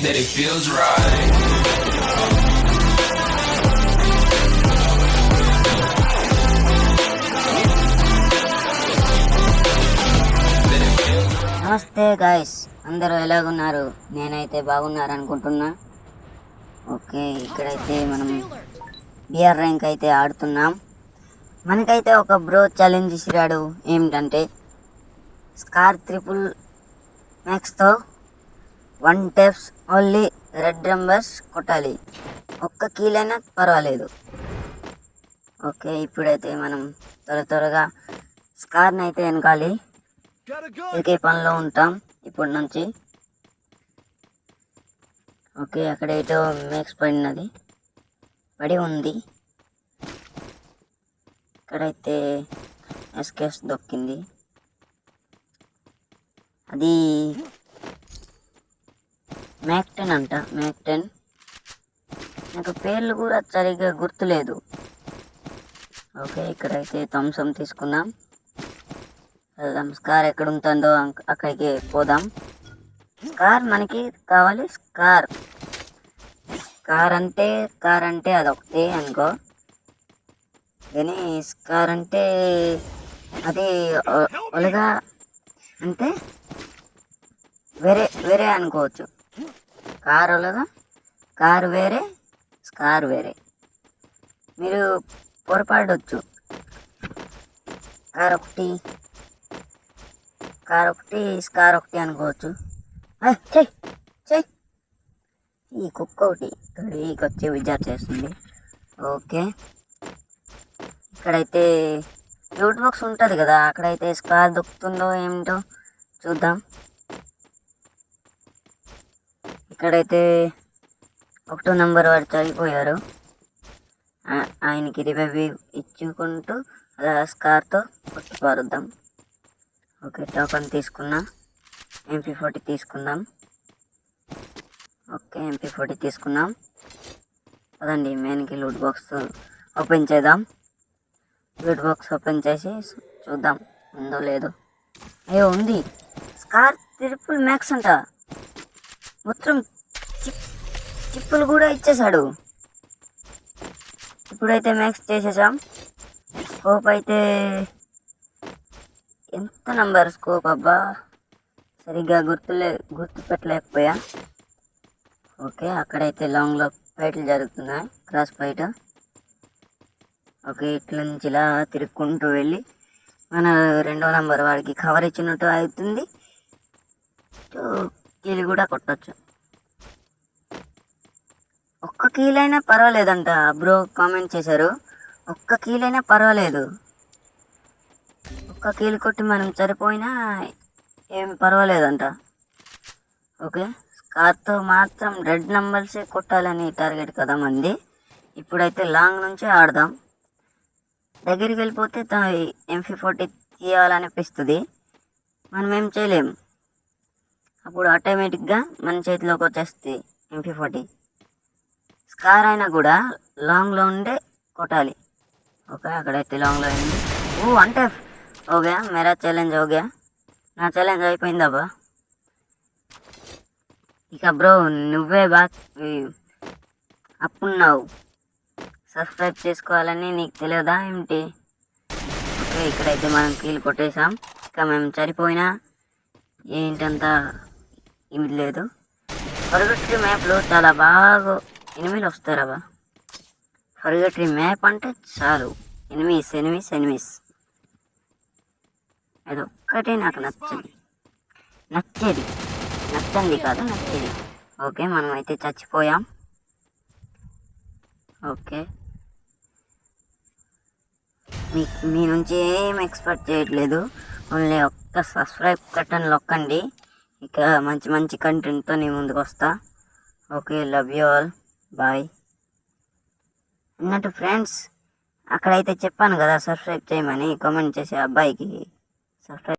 That it feels right. నమస్తే guys, అందరూ ఎలాగున్నారు? నేనైతే బాగున్నారు అనుకుంటున్నా. ఓకే, ఇక్కడైతే మనం బిఆర్ ర్యాంక్ అయితే ఆడుతున్నాం. మనకైతే ఒక బ్రో ఛాలెంజ్ ఇచ్చిరాడు. ఏమిటంటే స్కార్ ట్రిపుల్ మ్యాక్స్తో 1 టెప్స్ ఓన్లీ రెడ్ నంబర్స్ కొట్టాలి, ఒక్క కీలైనా పర్వాలేదు. ఓకే, ఇప్పుడైతే మనం త్వరగా స్కార్ని అయితే వెనకాలి ఒకే పనిలో ఉంటాం ఇప్పటి నుంచి. ఓకే, అక్కడ ఏటో మ్యాక్స్ పడి ఉంది. ఇక్కడైతే ఎస్కేస్ దొక్కింది. అది మ్యాక్ 10 అంట. మ్యాక్ 10 నాకు పేర్లు కూడా సరిగ్గా గుర్తులేదు. ఓకే, ఇక్కడైతే థమ్సమ్ తీసుకుందాం. వెళ్దాం. స్కార్ ఎక్కడ ఉంటుందో అక్కడికి పోదాం. స్కార్ మనకి కావాలి. కార్ అంటే అదొకటే అనుకో, కానీ స్కార్ అంటే అది ఒలగా అంటే వేరే అనుకోవచ్చు. కార్ ఒలగా, కారు వేరే, స్కార్ వేరే. మీరు పొరపాడవచ్చు. కార్ ఒకటి స్కార్ ఒకటి అనుకోవచ్చు. చెయ్ ఈ కుక్క ఒకటి ఇక్కడికి వచ్చి విజార్ చేస్తుంది. ఓకే, ఇక్కడైతే లూట్ బాక్స్ ఉంటుంది కదా, అక్కడైతే స్కార్ దొక్కుతుందో ఏమిటో చూద్దాం. ఇక్కడైతే 1వ నెంబర్ వాడు చనిపోయారు. ఆయనకి రివైవ్ ఇచ్చుకుంటూ అలా స్కార్తో కొట్టుపారుద్దాం. ఓకే, టోకన్ తీసుకున్నా. MP40 తీసుకుందాం. ఓకే, MP40 తీసుకున్నాం. అదండి మెయిన్కి లూట్ బాక్స్ ఓపెన్ చేద్దాం. లూట్ బాక్స్ ఓపెన్ చేసి చూద్దాం ఉందో లేదో. అయ్యో, ఉంది. స్కార్ ట్రిపుల్ మ్యాక్స్ అంట. మొత్తం చిప్పులు కూడా ఇచ్చేసాడు. ఇప్పుడైతే మ్యాక్స్ చేసేసాం. స్కోప్ అయితే ఎంత నంబర్ స్కోప్ అబ్బా, సరిగ్గా గుర్తు పెట్టలేకపోయా. ఓకే, అక్కడైతే లాంగ్లో ఫైట్లు జరుగుతున్నాయి, క్రాస్ ఫైట్. ఓకే, ఇట్ల నుంచి ఇలా తిరుక్కుంటూ వెళ్ళి మన 2వ నెంబర్ వాడికి కవర్ ఇచ్చినట్టు అవుతుంది. కీలు కూడా కొట్టచ్చు. ఒక్క కీలైనా పర్వాలేదంట. బ్రో కామెంట్ చేశారు, ఒక్క కీలైనా పర్వాలేదు. ఒక్క కీలు కొట్టి మనం సరిపోయినా ఏం పర్వాలేదంట. ఓకే, స్కార్తో మాత్రం రెడ్ నంబర్సే కొట్టాలని టార్గెట్ కదా మంది. ఇప్పుడైతే లాంగ్ నుంచి ఆడదాం. దగ్గరికి వెళ్ళిపోతే MP40 తీయాలనిపిస్తుంది, మనం ఏం చేయలేం. అప్పుడు ఆటోమేటిక్గా మన చేతిలోకి వచ్చేస్తుంది MP40. స్కార్ అయినా కూడా లాంగ్లో ఉండే కొట్టాలి. ఓకే, అక్కడైతే లాంగ్లో అయింది. అంటే ఓకే, మేరా ఛాలెంజ్ ఓకే, నా ఛాలెంజ్ అయిపోయిందబ్బా. ఇక బ్రో నువ్వే అప్పున్నావు, సబ్స్క్రైబ్ చేసుకోవాలని నీకు తెలియదా ఏమిటి? ఓకే, ఇక్కడైతే మనం కీలు కొట్టేసాం. ఇక మేము సరిపోయినా ఏంటంతా ఏమి లేదు. ఫర్గట్రీ మ్యాప్లో చాలా బాగా ఎనిమిలు వస్తారబ్బా. ఫర్గట్రీ మ్యాప్ అంటే చాలు ఎనిమిస్. అదొక్కటే నాకు నచ్చంది కాదు, నచ్చేది. ఓకే, మనం అయితే చచ్చిపోయాం. ఓకే, మీ నుంచి ఏం ఎక్స్పెక్ట్ చేయట్లేదు, ఓన్లీ ఒక్క సబ్స్క్రైబ్ బటన్ నొక్కండి. ఇక మంచి కంటెంట్తో నేను ముందుకు వస్తా. Okay, love you all, bye. అన్నట్టు ఫ్రెండ్స్, అక్కడైతే చెప్పాను కదా సబ్స్క్రైబ్ చేయమని, కామెంట్ చేసే అబ్బాయికి సబ్స్క్రైబ్